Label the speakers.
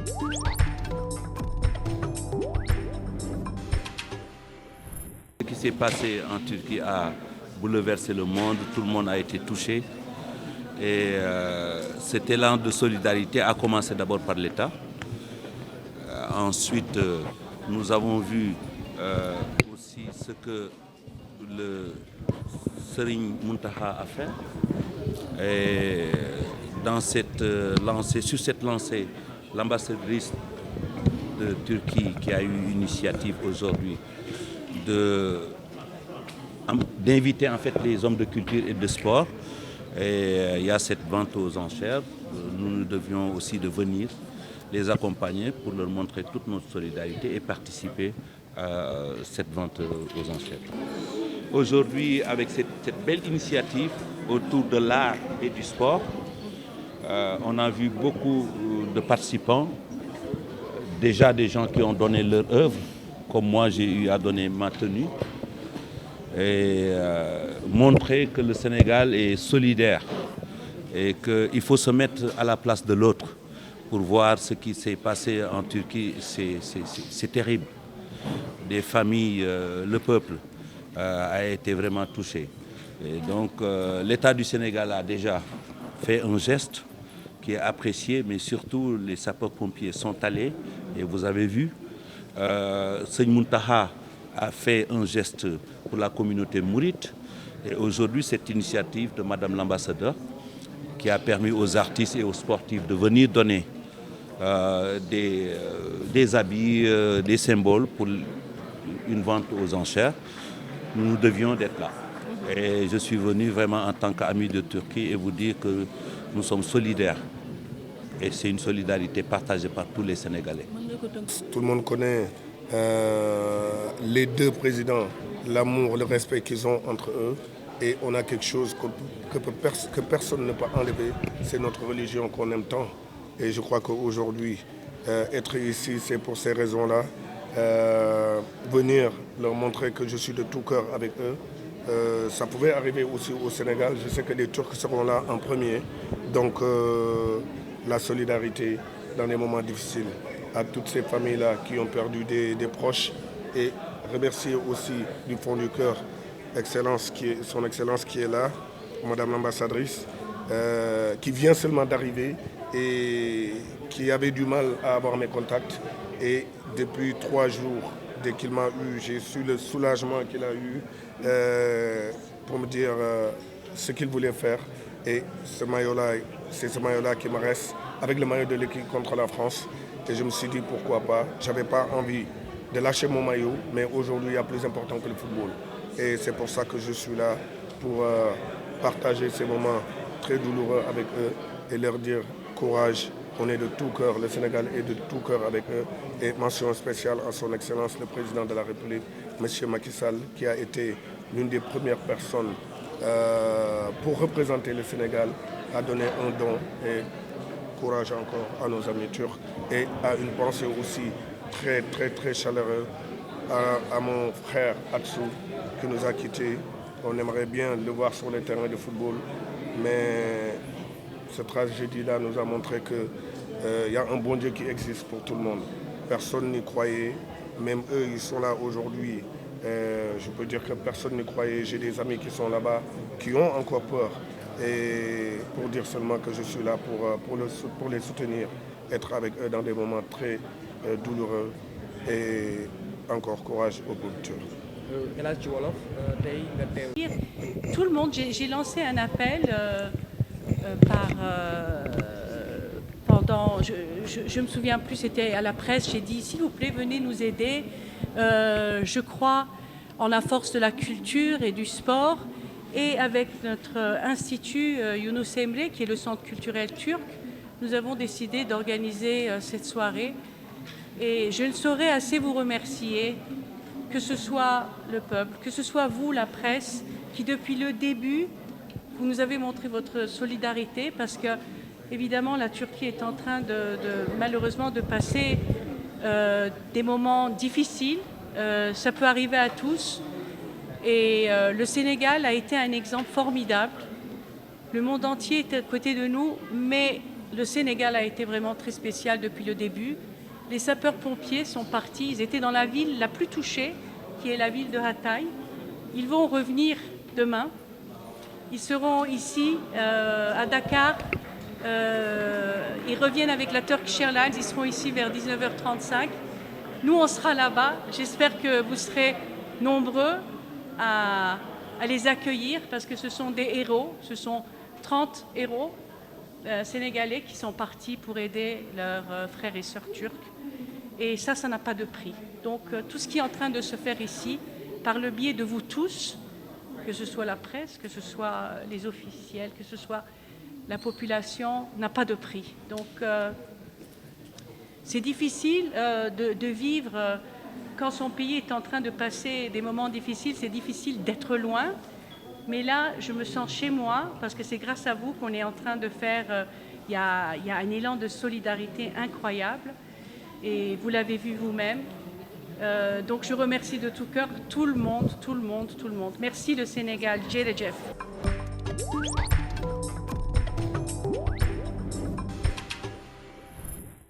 Speaker 1: Ce qui s'est passé en Turquie a bouleversé le monde, tout le monde a été touché. Et cet élan de solidarité a commencé d'abord par l'État. Ensuite, nous avons vu aussi ce que le Serigne Mountakha a fait. Et dans cette lancée, sur cette lancée, l'ambassadrice de Turquie qui a eu l'initiative aujourd'hui d'inviter en fait les hommes de culture et de sport. Et il y a cette vente aux enchères. Nous devions aussi de venir les accompagner pour leur montrer toute notre solidarité et participer à cette vente aux enchères. Aujourd'hui, avec cette belle initiative autour de l'art et du sport, on a vu beaucoup de participants, déjà des gens qui ont donné leur œuvre, comme moi j'ai eu à donner ma tenue, et montrer que le Sénégal est solidaire et qu'il faut se mettre à la place de l'autre pour voir ce qui s'est passé en Turquie. C'est terrible. Des familles, le peuple a été vraiment touché. Et donc l'État du Sénégal a déjà fait un geste qui est apprécié, mais surtout les sapeurs-pompiers sont allés, et vous avez vu, Serigne Mountakha a fait un geste pour la communauté mouride. Et aujourd'hui, cette initiative de Madame l'ambassadeur qui a permis aux artistes et aux sportifs de venir donner des habits, des symboles pour une vente aux enchères, nous devions d'être là. Et je suis venu vraiment en tant qu'ami de Turquie et vous dire que nous sommes solidaires. Et c'est une solidarité partagée par tous les Sénégalais.
Speaker 2: Tout le monde connaît les deux présidents, l'amour, le respect qu'ils ont entre eux. Et on a quelque chose que personne ne peut enlever, c'est notre religion qu'on aime tant. Et je crois qu'aujourd'hui, être ici, c'est pour ces raisons-là. Venir leur montrer que je suis de tout cœur avec eux. Ça pouvait arriver aussi au Sénégal. Je sais que les Turcs seront là en premier. Donc la solidarité dans les moments difficiles à toutes ces familles-là qui ont perdu des proches. Et remercier aussi du fond du cœur son Excellence qui est là, Madame l'ambassadrice, qui vient seulement d'arriver et qui avait du mal à avoir mes contacts. Et depuis 3 jours, dès qu'il m'a eu, j'ai su le soulagement qu'il a eu pour me dire ce qu'il voulait faire. Et ce maillot-là, c'est ce maillot-là qui me reste, avec le maillot de l'équipe contre la France. Et je me suis dit pourquoi pas. Je n'avais pas envie de lâcher mon maillot, mais aujourd'hui, il y a plus important que le football. Et c'est pour ça que je suis là, pour partager ces moments très douloureux avec eux et leur dire courage. On est de tout cœur, le Sénégal est de tout cœur avec eux. Et mention spéciale à son Excellence, le Président de la République, M. Macky Sall, qui a été l'une des premières personnes pour représenter le Sénégal, à donner un don. Et courage encore à nos amis turcs. Et à une pensée aussi très, très, très chaleureuse à mon frère Atsu, qui nous a quittés. On aimerait bien le voir sur les terrains de football, mais cette tragédie-là nous a montré qu'il y a un bon Dieu qui existe pour tout le monde. Personne n'y croyait, même eux, ils sont là aujourd'hui. Je peux dire que personne n'y croyait. J'ai des amis qui sont là-bas, qui ont encore peur. Et pour dire seulement que je suis là pour les soutenir, être avec eux dans des moments très douloureux. Et encore courage au peuple turc.
Speaker 3: Tout le monde, j'ai lancé un appel pendant, je me souviens plus, c'était à la presse, j'ai dit s'il vous plaît venez nous aider. Je crois en la force de la culture et du sport, et avec notre institut Yunus Emre, qui est le centre culturel turc, nous avons décidé d'organiser cette soirée. Et je ne saurais assez vous remercier, que ce soit le peuple, que ce soit vous, la presse, qui depuis le début, vous nous avez montré votre solidarité, parce que évidemment la Turquie est en train malheureusement de passer des moments difficiles. Ça peut arriver à tous. Et le Sénégal a été un exemple formidable. Le monde entier est à côté de nous, mais le Sénégal a été vraiment très spécial depuis le début. Les sapeurs-pompiers sont partis, ils étaient dans la ville la plus touchée, qui est la ville de Hatay. Ils vont revenir demain. Ils seront ici, à Dakar. Ils reviennent avec la Turkish Airlines. Ils seront ici vers 19h35. Nous, on sera là-bas. J'espère que vous serez nombreux à les accueillir parce que ce sont des héros. Ce sont 30 héros sénégalais qui sont partis pour aider leurs frères et sœurs turcs. Et ça n'a pas de prix. Donc, tout ce qui est en train de se faire ici, par le biais de vous tous, que ce soit la presse, que ce soit les officiels, que ce soit la population, n'a pas de prix. Donc, c'est difficile de vivre quand son pays est en train de passer des moments difficiles. C'est difficile d'être loin. Mais là, je me sens chez moi parce que c'est grâce à vous qu'on est en train de faire... Il y a un élan de solidarité incroyable. Et vous l'avez vu vous-même. Donc je remercie de tout cœur tout le monde. Merci le Sénégal. Jërëjëf.